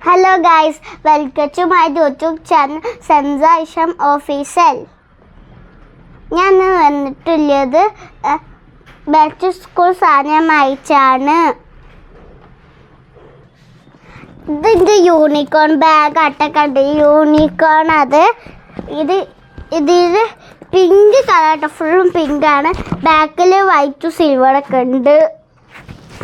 Hello guys, welcome to my YouTube channel Senza Isham Official. ഞാൻ വന്നിട്ടുള്ളത് back to school സാധനം അയച്ചാണ്. ഇതിൻ്റെ unicorn bag അട്ടക്കണ്ട് unicorn അത് ഇതിൽ പിങ്ക് കളർ ഫുള്ളും പിങ്കാണ്. ബാക്കിൽ വൈറ്റ് സിൽവറൊക്കെ ഉണ്ട്.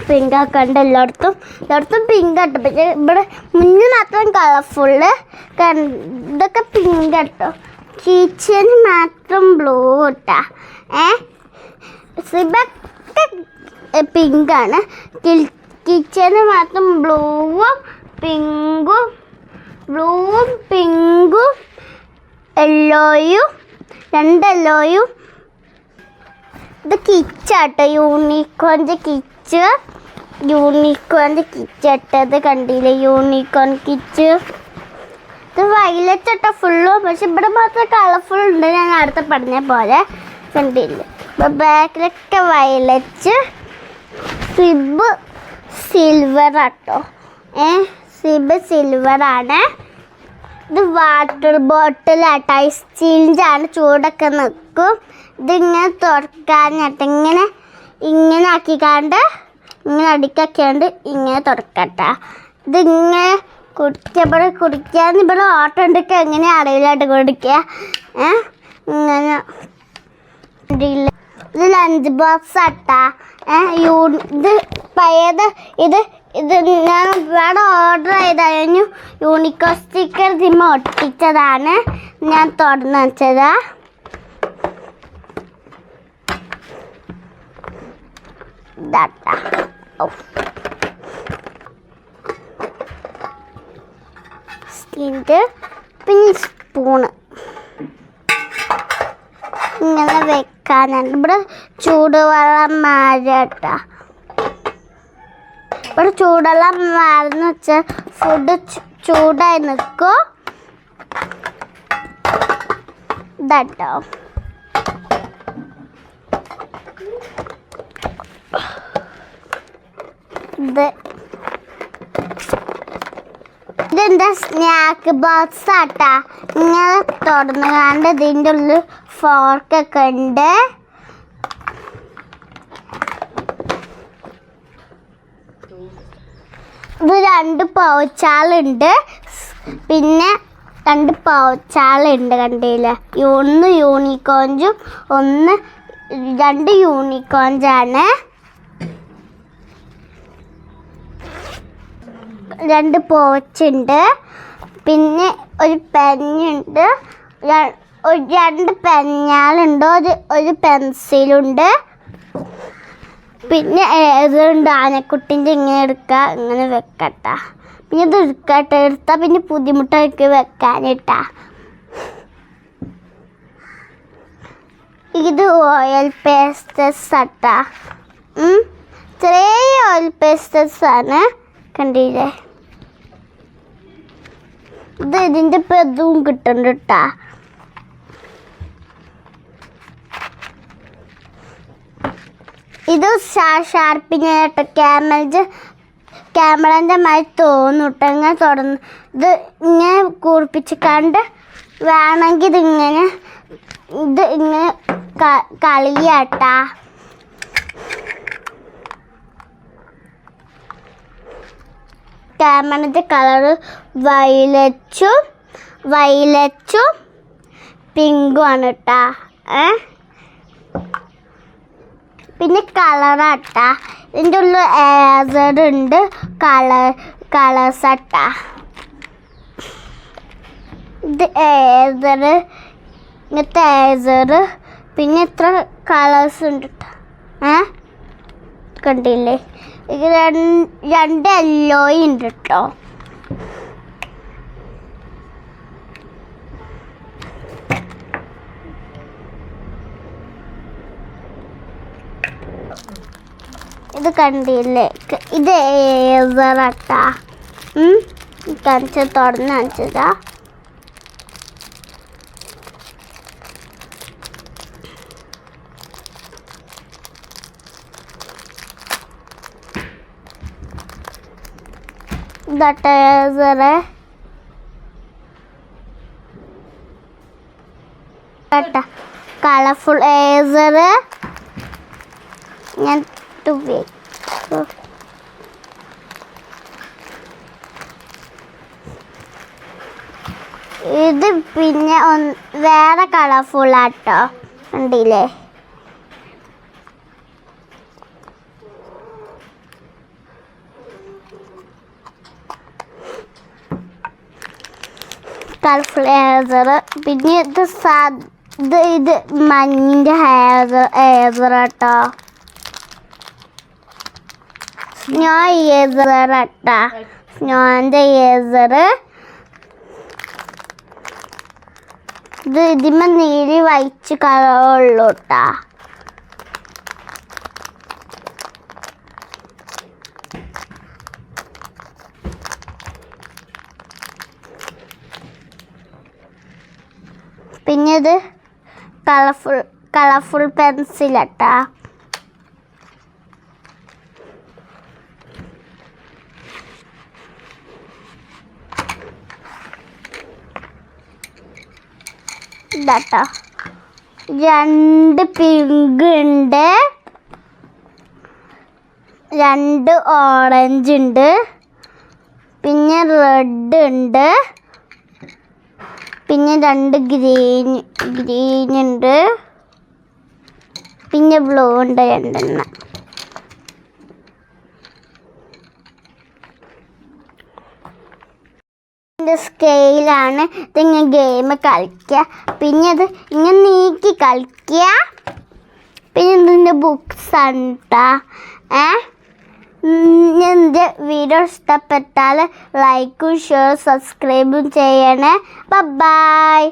പിങ്കൊക്കെ ഉണ്ട് എല്ലായിടത്തും പിങ്ക് കേട്ടോ. പക്ഷേ ഇവിടെ മുന്നിൽ മാത്രം കളർഫുള്ള് ഇതൊക്കെ പിങ്ക് കേട്ടോ. കിച്ചന് മാത്രം ബ്ലൂ കേട്ടാ. സിബൊക്കെ പിങ്കാണ്. കിച്ചന് മാത്രം ബ്ലൂവും പിങ്കും യെല്ലോയും രണ്ട് യെല്ലോയും. ഇത് കിച്ചാട്ടോ, യൂണിക്കോണിൻ്റെ കിച്ച് ഇട്ടത് കണ്ടില്ലേ? യൂണിക്കോൺ കിച്ച്. ഇത് വയലറ്റ് ഇട്ട ഫുള്ളും, പക്ഷെ ഇവിടെ മാത്രം കളർഫുൾ ഉണ്ട്. ഞാൻ അടുത്ത പറഞ്ഞ പോലെ കണ്ടില്ലേ? ബാക്കിലൊക്കെ വയലറ്റ്. സിബ് സിൽവർ ആട്ടോ. സിബ് സിൽവറാണ്. ഇത് വാട്ടർ ബോട്ടിലാട്ടോ, സ്റ്റീലിൻ്റെ ആണ്. ചൂടൊക്കെ നിൽക്കും. ഇതിങ്ങനെ തുറക്കാനായിട്ട് ഇങ്ങനെ ആക്കിക്കാണ്ട് ഇങ്ങനെ അടിക്കാണ്ട് ഇങ്ങനെ തുറക്കട്ടെ. ഇതിങ്ങനെ കുടിക്കാൻ ഇവിടെ ഓട്ടം ഉണ്ടൊക്കെ എങ്ങനെ അറിയില്ലാട്ട് കുടിക്കുക. ഇങ്ങനെ ഇത് ലഞ്ച് ബോക്സ് ആട്ടാ. ഇത് പഴയത്. ഇത് ഞാൻ ഇവിടെ ഓർഡർ ചെയ്തായിരുന്നു. യൂണിക്കോൺ സ്റ്റിക്കർ സിമ്മ ഒട്ടിച്ചതാണ്. ഞാൻ തുറന്ന് വെച്ചതാ. പിന്നെ സ്പൂണ് ഇങ്ങനെ വെക്കാനാണ്. ഇവിടെ ചൂടുവെള്ളം മാറട്ടാ. ഇവിടെ ചൂടുവെള്ളം മാറുന്ന വെച്ചാൽ ഫുഡ് ചൂടായി നിൽക്കും. ഇതാട്ടോ. ഇതെന്താ സ്നാക്ക് ബോക്സ് ആട്ടാ. ഇങ്ങനെ തുറന്നു കണ്ട് ഇതിൻ്റെ ഉള്ളിൽ ഫോർക്കൊക്കെ ഉണ്ട്. ഇത് 2 പൗച്ചാളുണ്ട്. പിന്നെ 2 പൗച്ചാളുണ്ട് കണ്ടില്ല? 1 യൂണിക്കോഞ്ചും 2 യൂണിക്കോഞ്ചാണ്. 2 പോച്ചുണ്ട്. പിന്നെ ഒരു പെന്നുണ്ട്. 2 പെന്നാളുണ്ട്. ഒരു പെൻസിലുണ്ട്. പിന്നെ ഏതുണ്ട് ആനക്കുട്ടിൻ്റെ ഇങ്ങനെ എടുക്കുക, ഇങ്ങനെ വെക്കട്ടാ. പിന്നെ ഇത് എടുത്താൽ പിന്നെ ബുദ്ധിമുട്ടായിരിക്കും വെക്കാനിട്ടാ. ഇത് ഓയിൽ പേസ്റ്റസ് ആട്ടാ. ചെറിയ ഓയിൽ പേസ്റ്റസ് ആണ് കണ്ടില്ലേ? ഇതിൻ്റെ ഇതും കിട്ടുന്നുണ്ട് കേട്ടാ. ഇത് ഷാർപ്പിനായിട്ട് ക്യാമറൻ്റെ മാതിരി തോന്നും കേട്ടോ. ഇങ്ങനെ തുറന്ന് ഇത് ഇങ്ങനെ കൂർപ്പിച്ച് കണ്ട് വേണമെങ്കിൽ ഇതിങ്ങനെ കളിയാട്ടാ. ക്യാമറൻ്റെ കളറ് വയലറ്റും പിങ്കും ആണ് കേട്ടാ. പിന്നെ കളറാട്ടാ. ഇതിൻ്റെ ഉള്ളിൽ ഏസറുണ്ട്. കളേഴ്സ് ആട്ടാ. ഇത് ഏസറ്, ഇങ്ങനത്തെ ഏസറ്. പിന്നെ ഇത്ര കളേഴ്സ് ഉണ്ട് കേട്ടോ. കണ്ടില്ലേ? ഇത് 2 യെല്ലോയും ഉണ്ട് കേട്ടോ. ഇത് കണ്ടില്ലേ? ഇത് ഏസറാട്ടാ. തുറന്ന് കാണിച്ചതാ. ഇതേസറ് കളർഫുൾ ഏസറ് ഞാൻ ഇത് പിന്നെ വേറെ കളർഫുൾ ആട്ടോ കണ്ടില്ലേ കളർഫുൾ ഹെയർ പിന്നെ ഇത് മഞ്ഞിൻ്റെ ഹെയർ കേട്ടോ സ്നോ ഏസർ കേട്ടാ സ്നോൻ്റെ ഏസർ ഇതിന്മേൽ നീര് വൈറ്റ് കളറുള്ളൂ കേട്ടാ പിന്നെ ഇത് കളർഫുൾ പെൻസിലട്ടാ ഇതാട്ടോ 2 പിങ്ക് ഉണ്ട് 2 ഓറഞ്ച് ഉണ്ട് പിന്നെ റെഡ് ഉണ്ട് പിന്നെ 2 ഗ്രീൻ ഉണ്ട് പിന്നെ ബ്ലൂ ഉണ്ട് 2 സ്കെയിലാണ് ഇതിങ്ങനെ ഗെയിം കളിക്കുക പിന്നെ ഇത് ഇങ്ങനെ നീക്കി കളിക്കുക പിന്നെ ഇതിൻ്റെ ബുക്സ് ആണ് കേട്ടോ എൻ്റെ വീഡിയോ ഇഷ്ടപ്പെട്ടാൽ ലൈക്കും ഷെയർ സബ്സ്ക്രൈബും ചെയ്യണേ ബൈ